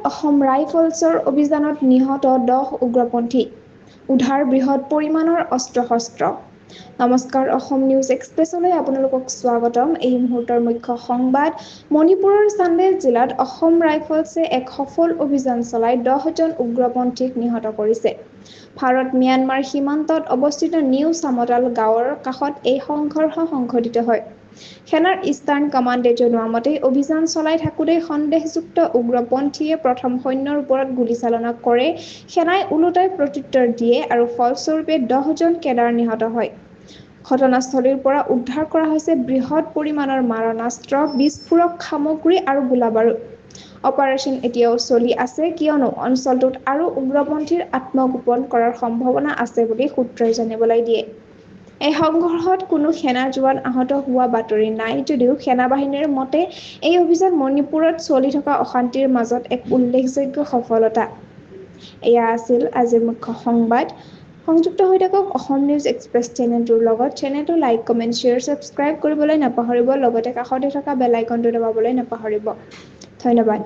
অসম ৰাইফলছৰ অভিযানত নিহত 10 উগ্ৰপন্থী উদ্ধাৰ বৃহৎ পৰিমাণৰ অস্ত্ৰ-শস্ত্ৰ। নমস্কাৰ, অসম নিউজ এক্সপ্ৰেছলৈ আপোনালোকক স্বাগতম। এই মুহূৰ্তৰ মুখ্য সংবাদ। মণিপুৰৰ চান্দেল জিলাত অসম ৰাইফলছে এক সফল অভিযান চলাই 10জন উগ্ৰপন্থীক নিহত কৰিছে। ভাৰত-ম্যানমাৰ সীমান্তত অৱস্থিত নিউ চামতাল গাঁৱৰ কাষত এই সংঘৰ্ষ সংঘটিত হয়। সেনাৰ ইষ্টাৰ্ণ কমাণ্ডে জনোৱা মতে, অভিযান চলাই থাকোঁতে সন্দেহযুক্ত উগ্ৰপন্থীয়ে প্ৰথম সৈন্যৰ ওপৰত গুলীচালনা কৰে। সেনাই ওলোটাই প্ৰত্যুত্তৰ দিয়ে আৰু ফলস্বৰূপে 10জন কেডাৰ নিহত হয়। ঘটনাস্থলীৰ পৰা উদ্ধাৰ কৰা হৈছে বৃহৎ পৰিমাণৰ মাৰণাস্ত্ৰ, বিস্ফোৰক সামগ্ৰী আৰু গোলা-বাৰুদ। অপাৰেচন এতিয়াও চলি আছে কিয়নো অঞ্চলটোত আৰু উগ্ৰপন্থীৰ আত্মগোপন কৰাৰ সম্ভাৱনা আছে বুলি সূত্ৰই জানিবলৈ দিয়ে। এই সংঘৰ্ষত কোনো সেনা জোৱান আহত হোৱা বাতৰি নাই যদিও সেনাবাহিনীৰ মতে এই অভিযান মণিপুৰত চলি থকা অশান্তিৰ মাজত এক উল্লেখযোগ্য সফলতা। এয়া আছিল আজিৰ মুখ্য সংবাদ। সংযুক্ত হৈ থাকক অসম নিউজ এক্সপ্ৰেছ চেনেলটোৰ লগত। চেনেলটো লাইক, কমেণ্ট, শ্বেয়াৰ, ছাবস্ক্ৰাইব কৰিবলৈ নাপাহৰিব। লগতে কাষতে থকা বেল আইকনটো দবাবলৈ নাপাহৰিব। ধন্যবাদ।